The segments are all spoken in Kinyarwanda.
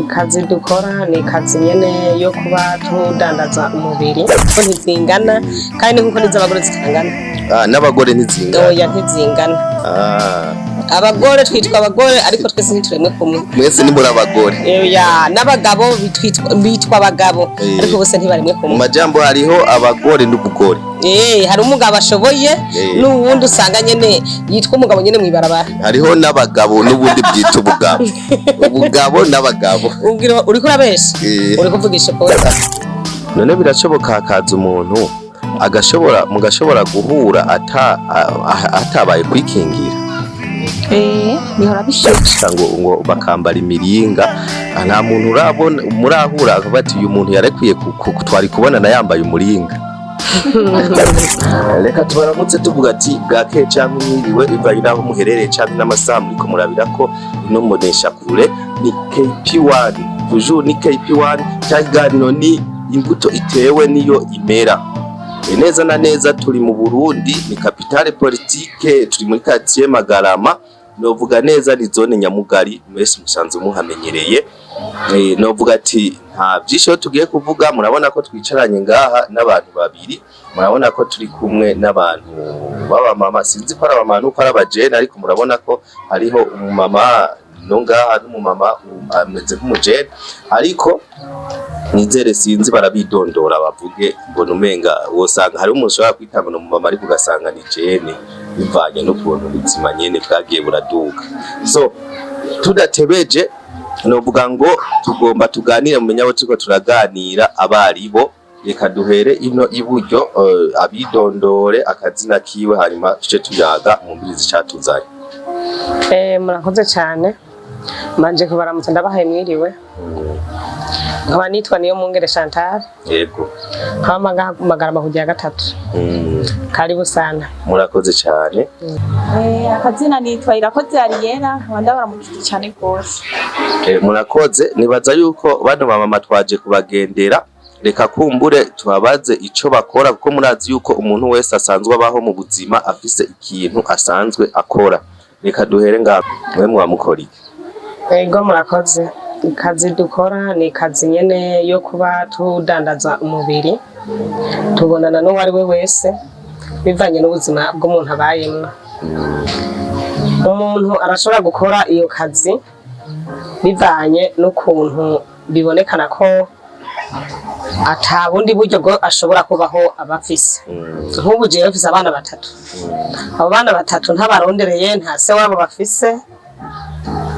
Kazi dukora ni kazi nyene yo kuba tudandaza umubiri ko ntizingana kandi nkuko n'iz'abagore zitangana. N'abagore ntizingana. Oya ntizingana. Abagore twitwa abagore ariko twese ntituremwe kumwe. Mwese ni muri abagore. Oya n'abagabo bitwa abagabo ariko bose ntibaremwe kumwe. Mu majambo hariho abagore n'ubugore. Hari umugabo ashoboye n'uwundi usanga nyene yitwa umugabo nyene mwibarabara. Hariho n'abagabo n'ubundi byitwa ubugabo. Ubugabo n'abagabo. Uriko urabesha? Uri kuvugisha ko none birashoboka hakaza umuntu mugashobora guhura atabaye kwikingira. Bihora bishoboka ngo bakambara imiringa nta muntu urabona murahura akavuga ati uyu muntu yarekwiye twari kubonana yambaye umuringa. Reka tubaramutse tuvuga ati bwake cyangwa mwiriwe bivanye n'aho muherereye cyangwa n'amasaha muriko murabira ko ino mbonesha kure ni KP1 toujours ni KP1 cyangwa ni imbuto itewe niyo imera. Neza na neza turi mu Burundi ni capitale politique turi muri quartier Magarama novuga neza ni zone Nyamugari mwese musanzwe muhamenyereye. Novuga ati nta byisho tugiye kuvuga murabona ko twicaranye ngaha n'abantu babiri murabona ko turi kumwe n'abantu baba mama sinzi ko ari abantu ko ari abajene ariko murabona ko hariho umumama no ngaha n'umumama ameze nk'umujene ariko nizere sinzi barabidondora bavuge mbona umenga wosanga hari umuntu ushobora kwitanga umumama ariko ugasanga ni jene bivanye n'ukuntu ubuzima nyene bwagiye buraduka. So tudatebeje novuga ngo tugomba tuganire mumenya abo turiko turaganira abaribo reka duhere ino iburyo abidondore akazina kiwe hanyuma tuce tuyaga mu mbirizi cyatuzanye. Murakoze cyane manje kubaramutse ndabahaye mwiriwe. Nkaba nitwa Niyomwungere Chantal. Yego. Magarama kujya gatatu. Karibu sana. Murakoze cyane. Akazina nitwa Irakoze Ariera ndabara mu giti cyane rwose. Murakoze nibaza yuko bano mama twaje kubagendera reka kumbure tubabaze ico bakora kuko murazi yuko umuntu wese asanzwe abaho mu buzima afise ikintu asanzwe akora. Reka duhere ngaho mwe mwamukora iki? Ego murakoze. Kazi dukora ni kazi nyene yo kuba tudandaza umubiri tubonana no wari we wese bivanye n'ubuzima bw'umuntu abayemwe. Umuntu arashobora gukora iyo kazi bivanye n'ukuntu bibonekana ko atabundi buryo bwo ashobora kubaho abafise. Nk'ubu jewe mfise abana batatu. Abo bana batatu ntabarondereye nta se wabo bafise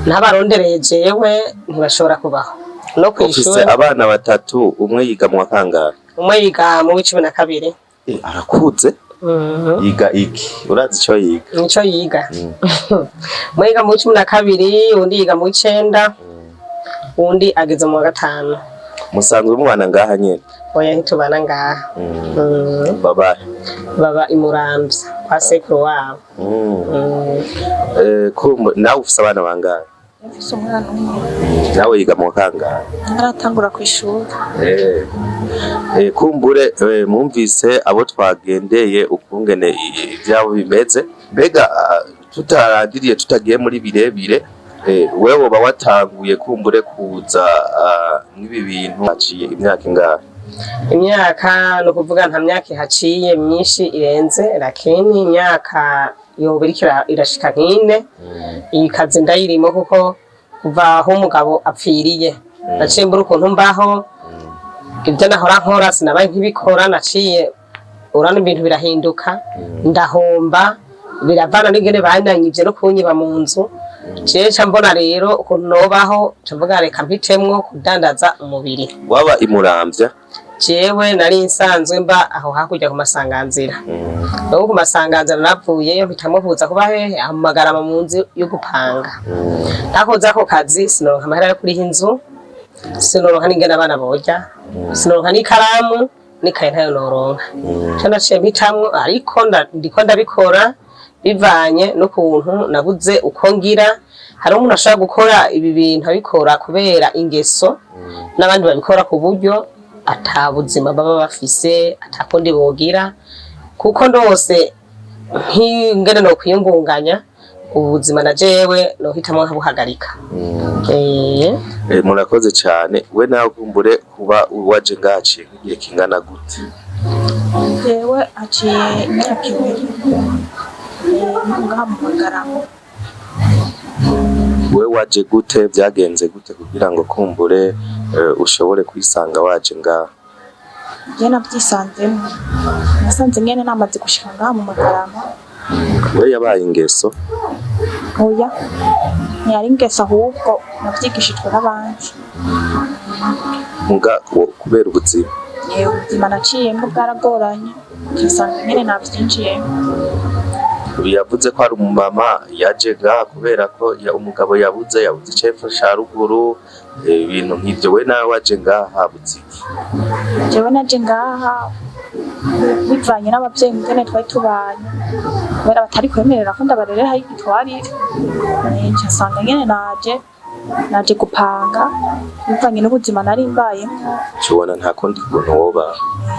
n'abarondereye jewe ntibashobora kubaho no kwishura. Abana batatu umwe yiga mu kangahe? Umwe yiga mu 12. Arakuze. Yiga iki? Urazi ico yiga? Nico yiga. Umwe yiga mu 12 undi yiga mu 9 undi ageze mu 5. Musanzwe mubana ngaha nyene? Oya ntitubana ngaha. Baba imuramvya kwa sekuru wabo. Nawe ufise abana bangahe? Mfise umwana umwe. Nawe yiga mu kangahe? Aratangura kwishura. Kumbure mwumvise abo twagendeye ukungene ivyabo bimeze mbega tutarandiriye tutagiye muri birebire wewe uba watanguye kumbure kuza nk'ibi bintu haciye imyaka ingahe? Imyaka no kuvuga nta myaka haciye myinshi irenze lakini imyaka yobirikira irashika nk'ine. Iyi kazi ndayirimo kuko kuva aho umugabo apfiriye naciye mbura ukuntu mbaho ibyo nahora nkora sinabaye nk'ibikora naciye urana ibintu birahinduka ndahomba biravana n'ingene bananyivye no kunyiba mu nzu. Jeca mbona rero ukuntu nobaho cavuga reka mpitemwo kudandaza umubiri. Waba imuramvya? Jewe nari nsanzwe mba aho hakurya ku masanganzira. No ku masanganzira navuyeyo mpitamo kuza kuba hehe Magarama mu nzu yo gupanga. Nakoza ko kazi sinoronka amahera yo kuri inzu, sinoronka n'ingene abana borya, sinoronka n'ikaramu n'ikaye ntayo noronka. Cyanaciye mpitamwo ariko ndiko ndabikora bivanye n'ukuntu nabuze uko ngira. Hari umuntu ashaka gukora ibi bintu abikora kubera ingeso n'abandi babikora ku buryo atabuzima baba bafise atakundi bogira kuko ndose nk'ingene no kwiyungunganya ubuzima na jewe nohitamwo nkabuhagarika. Murakoze cyane. We nawe kumbure kuba waje ngaciye nk'igihe kingana gute? jewe aciye imyaka 2 ngaha mu Magarama. We waje gute, byagenze gute kugira ngo kumbure ushobore kwisanga waje ngaha? Je navyisanzemo, nasanze nyene namaze gushika ngaha mu Magarama. We yabaye ingeso? Oya, ntiyari ingeso ahubwo navyigishijwe n'abandi. Kubera ubuzima? Ubuzima naciyemwo bwaragoranye, nsanga nyene navyinjiyemo. Yavuze ko hari umumama yaje ngaha kubera ko umugabo yabuze icefo ca ruguru, ibintu nk'ivyo. We nawe waje ngaha habuze iki? Jewe naje ngaha bivanye n'abavyeyi ingene twari tubanye, kubera batari kwemerera ko ndabarerera aho igitwarire. Nsanga nyene naje gupanga bivanye n'ubuzima nari mbayemwo. Cubona nta kundi kuntu wobaho?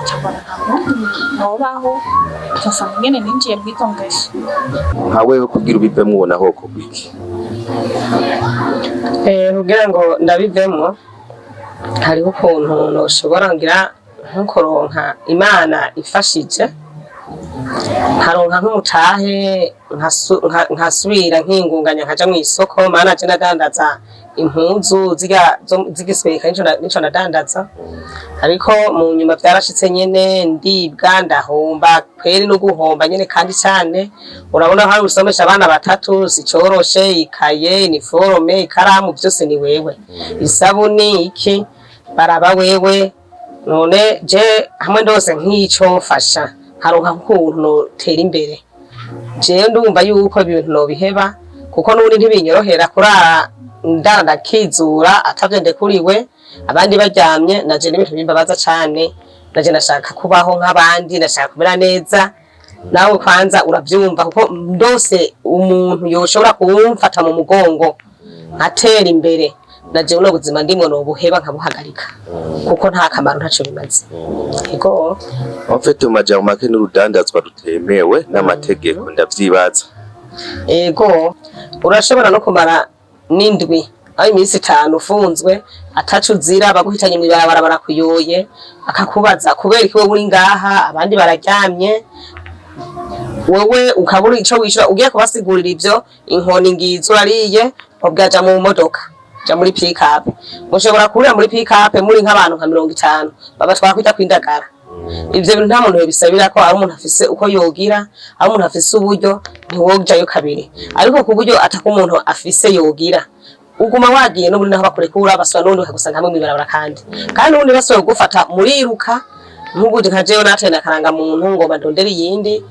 Cubona nta kundi nobaho, nsanga nyene ninjiye mw'izo ngeso. Nka wewe kugira ubivemwo ubona hoko biki? Kugira ngo ndabivemwo hariho ukuntu noshobora ngira nko kuronka Imana ifashije, nkaronka nk'umutahe nkasubira nkingunganya nkaja mw'isoko. Mana je nadandaza impuzu zigisweka nico nadandaza, ariko mu nyuma vyarashitse nyene ndibwa ndahomba kweri no guhomba nyene kandi cyane. Urabona hari usomesha abana 3 sicoroshe, ikaye, uniforme, ikaramu byose ni wewe, isabuni iki baraba wewe. None je hamwe ndose nk'ico mfasha haronka ukuntu notera imbere. Je ndumva yuko ibintu nobiheba kuko n'ubundi ntibinyorohera kurara ndakizura atavye ndekuriwe, abandi baryamye. Naje n'ibintu bimbabaza cane, naje nashaka kubaho nk'abandi, nashaka kumera neza. Nawe kwanza uravyumva kuko ndose umuntu yoshobora kumfata mu mugongo nkatera imbere, naje uno buzima ndimwe nobuheba nkabuhagarika kuko nta kamaro ntaco bimaze. Ego mfite umajambo make n'urudandazwa rutemewe n'amategeko ndavyibaza. Ego urashobora no kumara n'indwi aho iminsi 5 ufunzwe atacu zira, baguhitanye mu barabara barakuyoye, akakubaza kubera iki wowe uri ngaha abandi bararyamye, wewe ukabura ico wishura. Ugiye kubasigurira ivyo inkoni ngizo ariye ubwaja mu modoka ja muri pick up. Mushobora kurira muri pick up muri nk'abantu nka 50 baba twakwita kwindagara. Ivyo bintu nta muntu yobisabira ko ari umuntu afise uko yogira, ari umuntu afise uburyo ntiwojayo kabiri, ariko ku buryo ataka umuntu afise yogira uguma wagiye n'ubundi naho bakurekura baswa n'undi bakagusanga hamwe mwibarabara kandi n'ubundi basoye gufata muriruka. Nk'ubu nkajeyo natena karanga muntu ngo bandondere yindi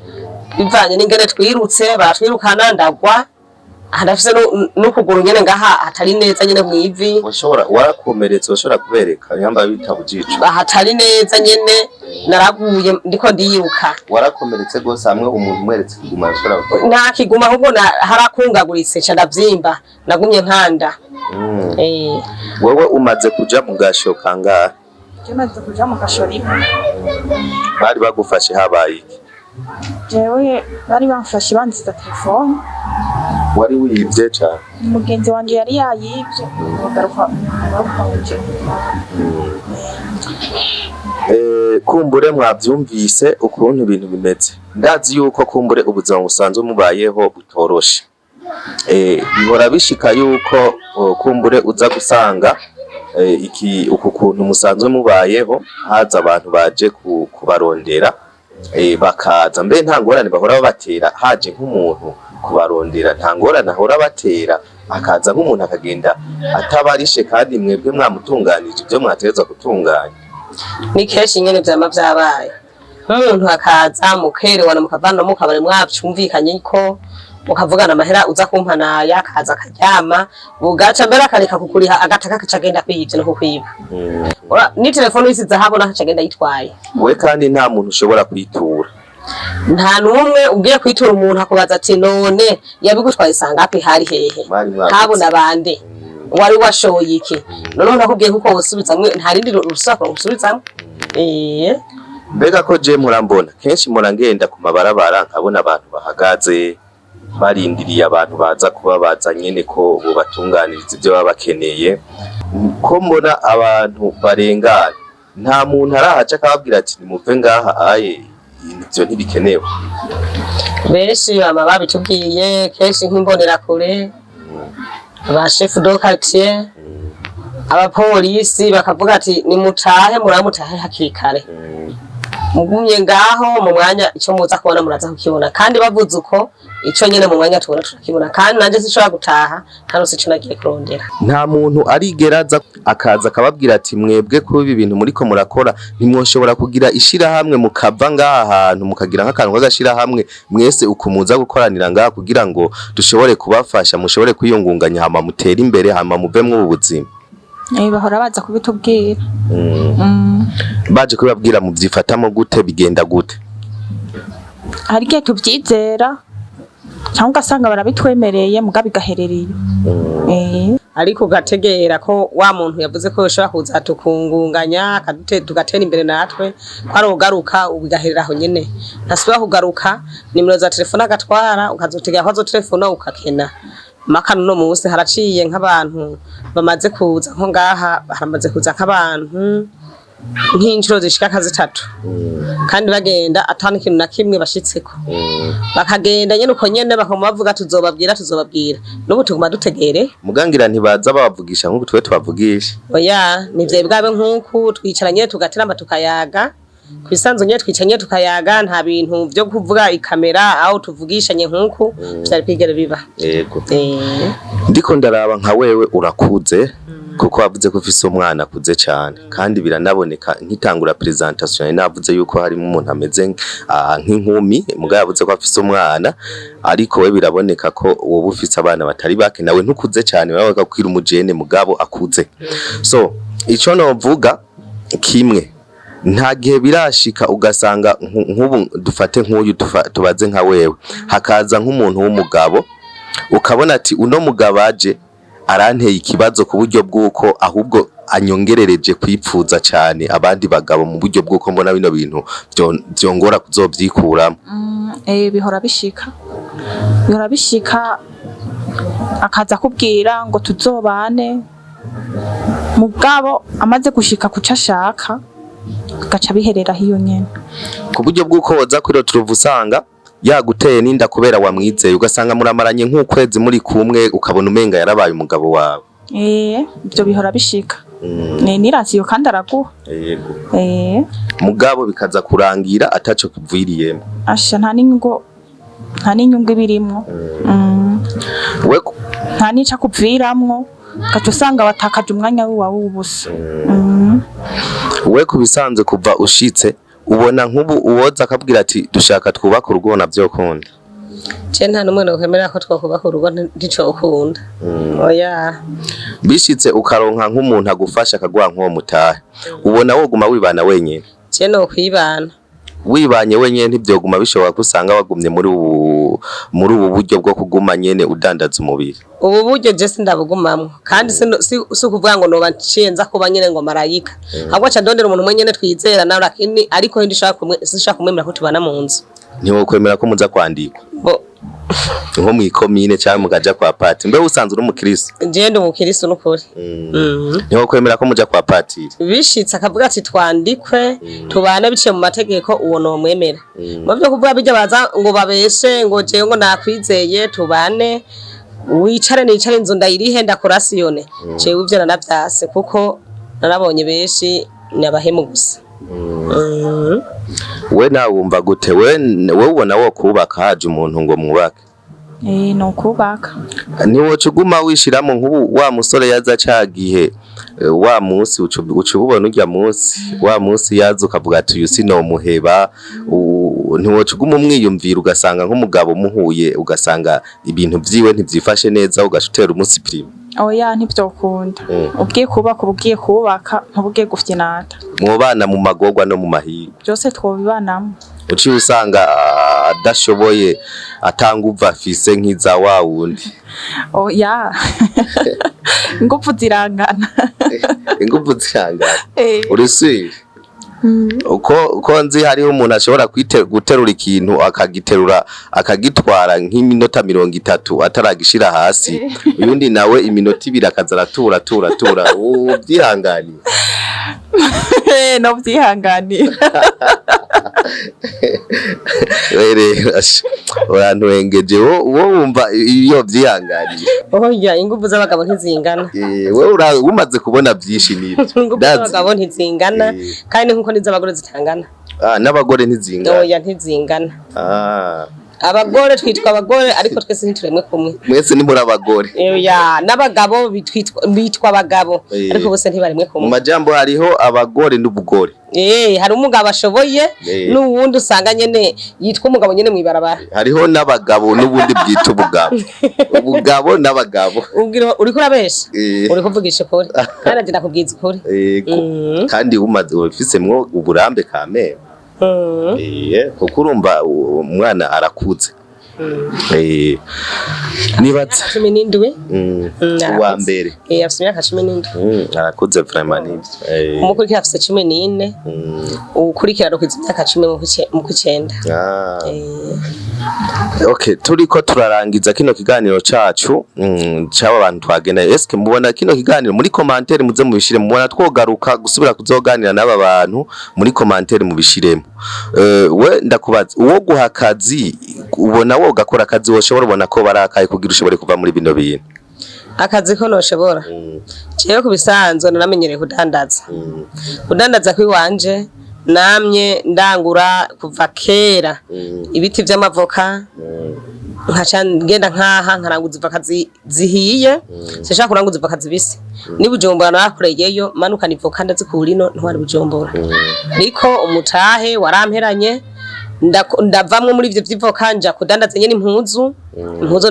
bivanye n'ingene twirutse, baratwirukana ndagwa hadafise n'ukuguru nyene ngaha atari neza nyene mwivi. Ushobora warakomeretse, ushobora kubereka yamba bitabujicu hatari neza nyene, naraguye ndiko ndiruka. Warakomeretse gose hamwe umuntu mweretse kiguma ushobora nta kiguma ahubwo harakungaguritse ca ndavyimba, nagumye nkanda. Wewe umaze kuja mu gasho kangahe? Maze kuja mu gasho rimwe. Bari bagufashe habaye iki? Jewe bari bamfashe banziza telefone. Wari wibye cyane? Umugenzi wanje yari yayibye bagaruka kumbure mwavyumvise ukuntu ibintu bimeze. Ndazi yuko kumbure ubuzima busanzwe mubayeho butoroshe. Bihora bishika yuko kumbure uza gusanga uku kuntu musanzwe mubayeho haza abantu baje kubarondera, bakaza mbe nta ngorane bahora babatera. Haje nk'umuntu kubarondera nta ngorane ahora batera, akaza nk'umuntu akagenda atabarishe kandi mwebwe mwamutunganije ibyo mwategezwa gutunganya. Ni keshi nyene vyama vyabaye nk'umuntu akaza mukerewana mukavana mukabare mwacumvikanye ko mukavugana amahera uza kumpana yakaza akaryama bugaca mbere akareka kukuriha agataka kacagenda kwiyivye no kukwiba. Ni telefone isize habona kacagenda yitwaye. We kandi nta muntu ushobora kwitura? Nta numwe ugiye kwitura umuntu akubaza ati none yabigutwaye sangapi hari hehe habona bande wari washoye iki none nakubwiye kuko wosubizamwe nta rindi rusako usubizamwe. Mbega ko je murambona kenshi murangenda ku mabarabara nkabona abantu bahagaze barindiriye abantu baza kubabaza nyene ko bobatunganiriza ibyo baba bakeneye. Ko mbona abantu barengana, nta muntu arahaca akababwira ati nimuve ngaha aye ivyo ntibikenewe. Benshi bama babitubwiye kenshi nk'imbonerakure, ba chef de quartier, abapolisi bakavuga ati nimutahe muramutahe hakiri kare. Mugumye ngaho mu mwanya ico muza kubona muraza kukibona, kandi bavuze uko ico nyene mu mwanya tubona turakibona, kandi nanje sinshobora gutaha kandi sico nagiye kurondera. Nta muntu arigeraza akaza akababwira ati mwebwe ko ibi bintu muriko murakora nimwoshobora kugira ishirahamwe mukava ngaha ahantu mukagira nk'akantu k'agashirahamwe mwese ukumuza gukoranira ngaha kugira ngo dushobore kubafasha mushobore kwiyungunganya hama mutere imbere hama muvemwo ubuzima. Bahora baza kubitubwira. Baje kubabwira mu vyifatamo gute bigenda gute? Hari igihe tuvyizera cyangwa ugasanga barabitwemereye muga bigaherereye. Ariko ugategera ko wa muntu yavuze ko yoshobora kuza tukungunganya tugatera imbere natwe ko ari ugaruka ubigaherera aho nyene. Ntasubira kugaruka nimero za telefone agatwara ukazotegera ko azotelefona ukakena. Makano no munsi haraciye nk'abantu bamaze kuza nko ngaha, haramaze kuza nk'abantu nk'inshuro zishika zitatu, kandi bagenda atana ikintu na kimwe bashitseko. Bakagenda nyene uko nyene bakamubavuga tuzobabwira n'ubu tuguma dutegere mugangira ntibaza babavugisha nk'uko twe tubavugisha. Oya nivyo bwabe nk'uko twicaranye tugateramba tukayaga kwisanzu nye twicanye tukayaga, nta bintu byo kuvuga ikamera aho tuvugishanye nk'uko byari kwigera biba. Yego. Ndiko ndaraba nka wewe urakuze kuko wavuze ko ufise umwana akuze cyane, kandi biranaboneka nkitangura presentation navuze yuko harimo umuntu ameze nk'inkumi mugabo yavuze ko afise umwana, ariko we biraboneka ko wowe ufise abana batari bake, nawe ntukuze cyane bavuga ko iri umujene mugabo akuze. So ico novuga kimwe, nta gihe birashika ugasanga nk'ubu dufate nk'uyu tubaze nka wewe hakaza nk'umuntu w'umugabo ukabona ati uno mugabo aje aranteye ikibazo ku buryo bw'uko ahubwo anyongerereje kwipfuza cyane abandi bagabo mu buryo bw'uko mbona bino bintu byongora kuzobyikuramo. Bihora bishika akaza kubwira ngo tuzobane, mugabo amaze gushika kuca ashaka gaca biherera hiyo nyene, ku buryo bw'uko woza kuri Turuvu usanga yaguteye ninda kubera wamwizeye ugasanga muramaranye nk'ukwezi muri kumwe ukabona umenga yarabaye umugabo wawe. Ibyo bihora bishika. Nirasiyo kandi araguha. Yego. Mugabo bikaza kurangira ataco kuviriyemo. Asha nta n'inyungu ibirimwo. We nta nica kuviramwo gaca usanga watakaje umwanya wawe w'ubusa. We kubisanzwe kuva ushitse ubona nk'ubu uwoza akabwira ati dushaka twubaka urugo navyo ukunda? Je nta numwe nokwemera ko twakubaka urugo ndico ukunda. Oya. Bishitse ukaronka nk'umuntu agufasha akagwa nk'uwo mutahe, ubona woguma wibana wenyene? Je no kwibana. Wibanye wenyene ntivyoguma bishobora kusanga wagumye muri ubu buryo bwo kuguma nyene udandaza umubiri. Ubu buryo je sindabugumamwe, kandi si kuvuga ngo noba nciyenza kuba nyene ngo marayika. Ahubwo ca ndondera umuntu mwenyene twizera nawe, lakini ariko sishaka kumwemera ko tubana mu nzu. Ntiwo kwemera ko muza kwandikwa nko mwikomine cyangwa mugaja kwa pati? Mbe usanzwe uri umukristo? Je ndi umukristo n'ukuri. Ntiwo kwemera ko muja kwa patiri? Bishitse akavuga ati twandikwe tubane biciye mu mategeko, uwo no mwemera. Mu byo kuvuga bijya baza ngo babeshe ngo je ngo nakwizeye tubane wicare nicare inzu ndayirihe ndakorasiyone. Jewe ivyo nanavyase kuko narabonye benshi nabahemu gusa. We nawe wumva gute? We ubona wo kubaka haje umuntu ngo mwubake? No kubaka. Ntiwocuguma wishiramo nk'ubu wa musore yaza cagihe wa musi ucububona urya musi wa musi yaza ukavuga ati uyu sino muheba, ntiwocuguma umwiyumvira ugasanga nk'umugabo muhuye ugasanga ibintu vyiwe ntivyifashe neza ugashutera umusi prime? Oya ntivyokunda. Ugiye kubaka ntubugiye gufyinata. Mwobana mu magorwa no mu mahirwe byose twobibanamo. Uci usanga adashoboye atanguva afise nk'iza wa wundi. Oya. Ingufu zirangana. Ingufu zirangana. Urisuye? uko nzi hariho umuntu ashobora guterura ikintu akagitwara nk'iminota 30 ataragishira hasi uyundi nawe iminota 2 akaza aratura ubyihanganiye no byihanganiye abantu wengeje wo wumva iyo byihanganiye oya ingufu z'abagabo ntizingana wewe umaze kubona byinshi n'ibyo ingufu z'abagabo ntizingana kandi nkuko n'iz'abagore zitangana n'abagore ntizingana oya ntizingana abagore twitwa abagore ariko twese ntituremwe kumwe mwese ni muri abagore oya n'abagabo bitwa abagabo ariko bose ntibaremwe kumwe mu majambo hariho abagore n'ubugore hari umugabo ashoboye n'uwundi usanga nyene yitwa umugabo nyene mwibarabara hariho n'abagabo n'ubundi bwita ubugabo n'abagabo uriko urabesha uriko uvugisha ukuri kandi agenda kubwiza ukuri kandi umaze ufisemwo uburambe kamere kuko urumva umwana arakuze nibatse 17 wa mbere afite imyaka 17 arakuze vraiment nibyo umukurikira afite 14 ukurikira rukiza imyaka 10 mu kwicenda okay turiko turarangiza kino kiganiro cacu cyaba abantu twagenda eske mubona kino kiganiro muri commentaire muze mubishire mubona twogaruka gusubira kuzoganira n'aba bantu muri commentaire mubishiremo we ndakubaza uwo guhakazi ubona wo gakora akazi woshobora ubona ko barakaye kugira ushobore kuva muri bino bintu akazi ko noshobora cyo kubisanzwe naramenyereye kudandaza kwiwanje namye ndangura kuva kera ibiti by'amavoka nkaca ngenda nkaha nkaranguza ivaka zihiye sishaka kuranguza ivaka zibisi ni Bujumbura nakoreyeyo manukana ivoka ndazikurino ntwari Bujumbura niko umutahe waramperanye ndavamwe muri ivyo vy'ivoka nja kudandaza nyene impuzu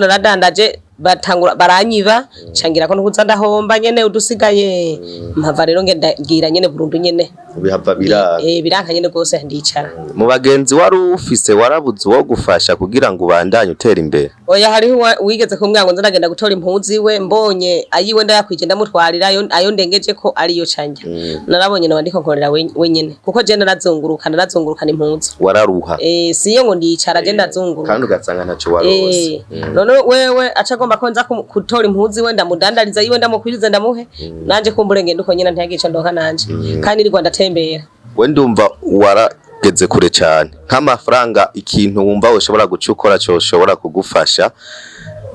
naradandaje batangura baranyiba cangira ko ntuza ndahomba nyene udusigaye mpava rero ngira nyene burundu nyene bihava biranka nyene gose ndicara mu bagenzi wari ufise warabuze wo gufasha kugira ngo ubandanye utera imbere oya hariho wigeze kumbwira ngo ndagenda gutora impuzu iwe mbonye ayiwe ndayakwije ndamutwarira ayo ndengeje ko ariyo canja narabonye nawe ndiko nkorera wenyene kuko je narazunguruka impuzu wararuha siyo ngo ndicara je ndazunguruka kandi ugasanga ntaco warose none wewe aca agomba ko nza kutora impuzu iwe ndamudandariza iwe ndamukwiriza ndamuhe nanje kumbure ngende uko nyene ntiyagica ndoka nanje kandi ni Rwanda tembera we ndumva warageze kure cyane nk'amafaranga ikintu wumva ushobora gucukora cyo ushobora kugufasha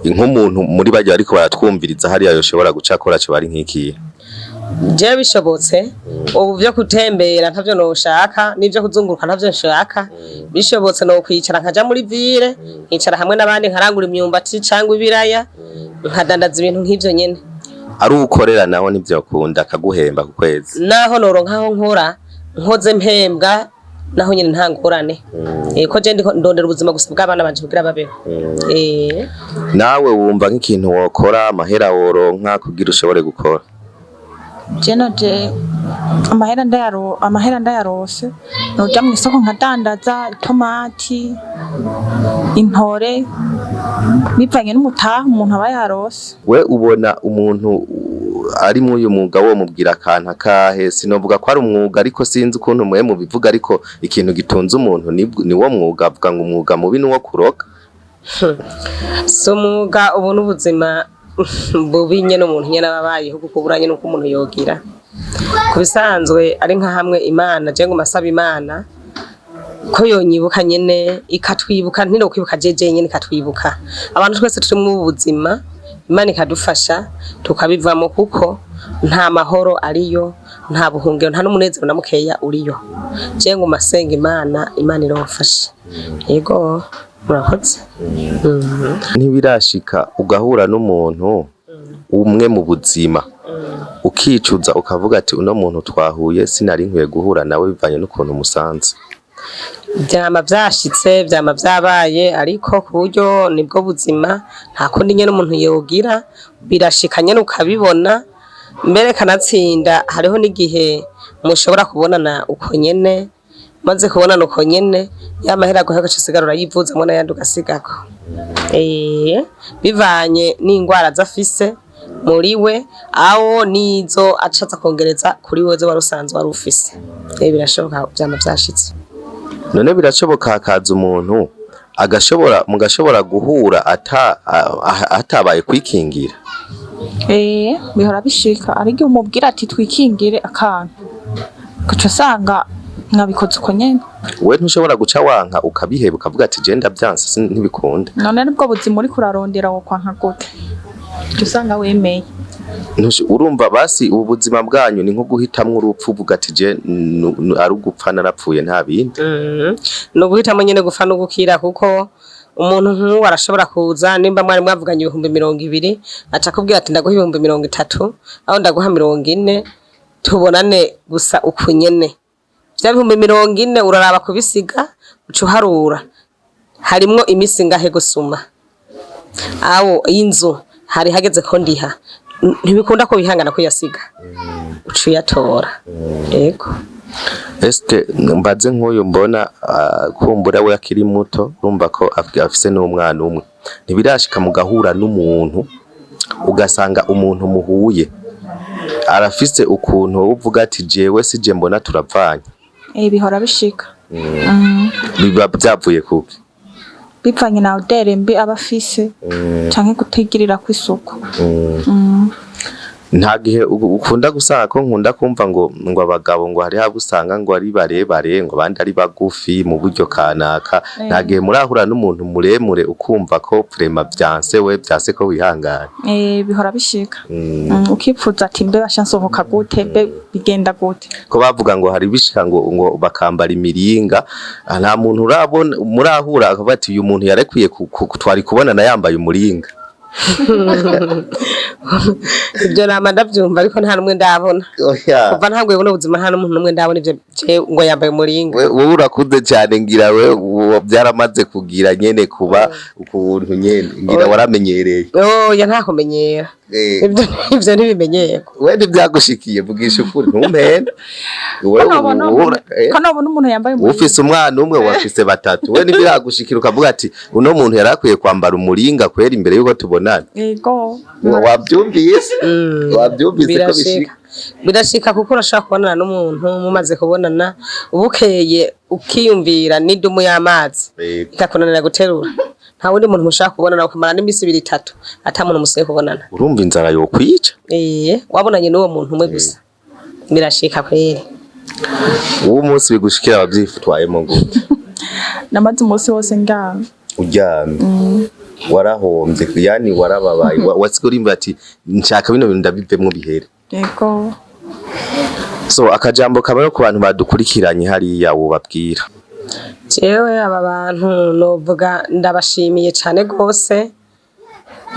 nk'umuntu muri bajya ariko baratwumviriza hariya yoshobora gucakora cyo bari nk'ikiye je bishobotse ubu byo kutembera ntavyo noshaka nivyo kuzunguruka ntavyo nshaka bishobotse no kwicara nkaja muri ville nkicara hamwe n'abandi nkarangura imyumbati cyangwa ibiraya nkadandaza ibintu nk'ivyo nyene ari ukorera naho nivyo akunda akaguhemba ku kwezi naho noronkaho nkora nkoze mpembwa naho nyene ntangorane ko je ndondera ubuzima gusa bw'abana banje kugira babeho nawe wumva nk'ikintu wokora amahera woronka kugira ushobore gukora je amahera ndayarose noja mu isoko nkadandaza itomati intore bivanye n'umutaha umuntu aba yarose we ubona umuntu ari mu uyu mwuga wo mubwira akantu akahe sinovuga ko ari umwuga ariko sinzi ukuntu mwe mubivuga ariko ikintu gitunze umuntu ni wo mwuga avuga ngo umwuga mubi ni wo kuroga so mwuga ubu n'ubuzima bubi nyene umuntu nyene ababayeho kuko buranye nuko umuntu yogira kubisanzwe ari nka hamwe Imana je ngo masaba Imana ko yonyibuka nyene ikatwibuka ntino kwibuka jeje nyene ikatwibuka abantu twese turi mu buzima Imana ikadufasha tukabivamo kuko nta mahoro ariyo nta buhungiro nta n'umunezero na mukeya uriyo je ngo masenga Imana irofasha yego murakoze ntibirashika ugahura n'umuntu umwe mu buzima ukicuza ukavuga ati uno muntu twahuye sinari nkwiye guhura nawe bivanye n'ukuntu musanze byama byashitse byama byabaye ariko ku buryo nibwo buzima nta kundi nyene umuntu yogira birashikanye ukabibona mbere kanatsinda hariho n'igihe mushobora kubonana uko nyene maze kubonana uko nyene yamahera guhaka cisigara yivuza mwana yanduka sigako bivanye n'ingwara zafise muri we aho nizo acaza kongereza kuri wewe wari usanzwe wari ufise. Birashoboka byama byashitse. None birashoboka hakaza umuntu mugashobora guhura atabaye kwikingira. Bihora bishika ariko umubwira ati twikingire akantu gaca usanga nkabikoze uko nyene. We ntushobora guca wanka ukabiheba ukavuga ati je ndavyanse ntibikunda. None nibwo buzima uri kurarondera wo kwanka gute usanga wemeye. Urumva basi ubu buzima bwanyu ni nko guhitamwo urupfu uvuga ati je ari ugupfa narapfuye nta bindi. No guhitamwo nyene gupfa no gukira kuko umuntu nk'uwo arashobora kuza nimba mwari mwavuganye 200 aca kubwira ati ndaguha 30 aho ndaguha 40 tubonane gusa ukunyene. Vya 40 uraraba kubisiga ucuharura harimwo imisi ngahe gusuma aho inzu hari hageze ko ndiha ntibikunda ko bihangana ko yasiga ucuyatora. Yego Este mbaze nk'uyu mbona kumbura we akiri muto urumva ko afise n'umwana umwe ntibirashika mugahura n'umuntu ugasanga umuntu muhuye arafise ukuntu uvuga ati jewe sije mbona turavanye. Bihora bishika. Biba byavuye kuki? Bipfanye na odere mbi abafise canke gutegirira kw'isuku. Nta gihe ukunda gusanga ko nkunda kumva ngo abagabo ngo hari habusanga ngo ari barebare ngo abandi ari bagufi mu buryo kanaka. Nta gihe murahura n'umuntu muremure ukumva ko prema byanse ko wihangana. Bihora bishika. Ukipfuza ati mbe bashansohoka gute be bigenda gute ko bavuga ngo hari bishika ngo bakambara imiringa. Nta muntu urabona murahura akavuga ati uyu muntu yarekwiye twari kubona na yambaye umuringa. Ibyo nama ndabyumva ariko nta numwe ndabona. Kuva ntangwe buno buzima nta n'umuntu numwe ndabona ivyo ngo yambaye umuringa. Wowe urakuze cyane ngira we byaramaze kugira nyene kuba ukuntu nyene ngira waramenyereye. Ya ntakomenyera. Ivyo ntibimenyeye. We ntibyagushikiye vugisha ukuri ntumpenda. Ko nabona umuntu yambaye umuringa. Ufise umwana umwe wafise batatu. We ntibiragushikira ukavuga ati uno muntu yarakwiye kwambara umuringa kwera imbere yuko tubonana. Yego. Wabyumvise? Wabyumvise ko bishika. Birashika kuko urashaka kubonana n'umuntu mumaze kubonana ubukeye ukiyumvira n'idumu y'amazi ikakunanira guterura. Nta wundi muntu mushaka kubonana ukamara n'imisi 2-3 ata muntu musiye kubonana. Urumva inzara yo kwica? Wabonanye n'uwo muntu umwe gusa. Birashika kweri. Uwo munsi bigushikira abavyifutwayemo gute? Namaze umunsi wose nganga. Uryamye. Warahombye yani warababaye wasikurimba ati nshaka bino bintu ndabivemwo bihere. Yego. So akajambo kabaye ku bantu badukurikiranye hariya wubabwira. Jewe aba bantu novuga ndabashimiye cyane gose.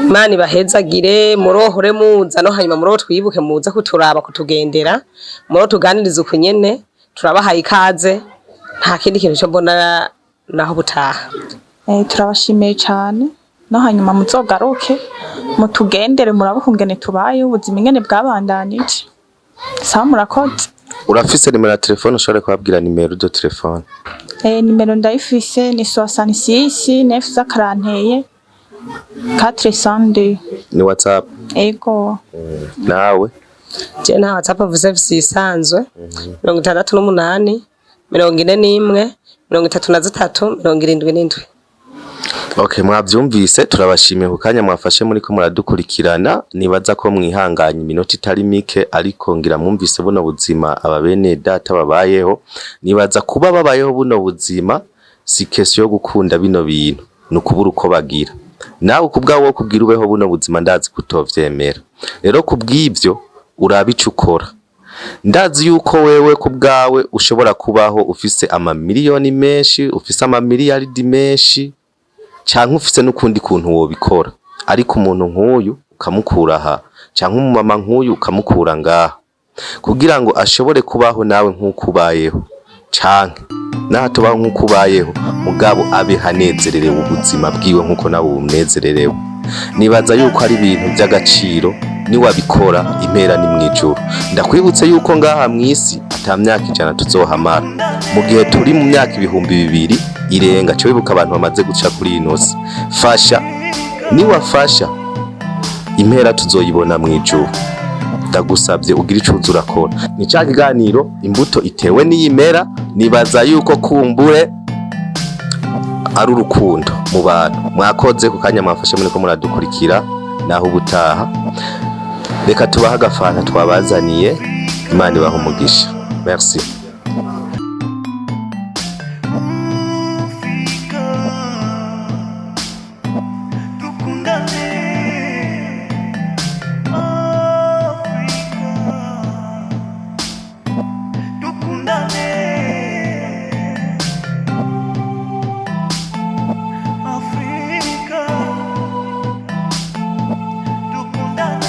Imana bahezagire murohore muza no hanyuma muroho twibuke muza kuturaba kutugendera muroho tuganiriza ukunyene turabahaye ikaze nta kindi kintu cyo mbona naho butaha. Turabashimiye cyane no hanyuma muzogaruke mutugendere murabukungene tubaye ubuzima ingene bwabandanije. Sawa murakoze. Urafise nimero ya telefone ushobora kubabwira nimero de telefone? Nimero ndayifise ni 66 940 402. Ni WhatsApp? Ego. Nawe? Je na WhatsApp vuze isanzwe 68 41 33 77. Okay, mwavyumvise turabashimiye kukanya mwafashe muri ko muradukurikirana nibaza ko mwihanganye iminota itari mike ariko ngira mwumvise buno buzima ababene data babayeho nibaza kuba babayeho buno buzima si kesi yo gukunda bino bintu nukubura uko bagira nawe kubwawo kubwira ubeho buno buzima ndazi kutovyemera rero kubwivyo urabica ukora ndazi yuko wewe kubgawe ushobora kubaho ufise amamiliyoni menshi ufise amamiliyaridi menshi canke ufise n'ukundi kuntu wobikora ariko umuntu nk'uyu ukamukura aha canke umumama nk'uyu ukamukura ngaha kugira ngo ashobore kubaho nawe nk'uko ubayeho canke nahatubaho nk'uko ubayeho mugabo abe hanezererewe ubuzima bwiwe nk'uko nawe unezererewe nibaza yuko ari ibintu by'agaciro ni wabikora impera ni mwijuru ndakwibutse yuko ngaha mwisi ata myaka 100 tuzohamara mu gihe turi mu myaka 2000 irenga cyo bibuka abantu bamaze guca kuri inosi fasha ni wafasha impera tuzoyibona mwijuru. Ndagusabye ugira icuzo urakora. Ni ca kiganiro imbuto itewe n'iyimera, nibaza yuko kumbure ari urukundo mu bantu. Mwakoze ku kanya mwafashe muri ko muradukurikira, naho ubutaha reka tubaha agafanta twabazaniye. Imana ibahe umugisha. Merci.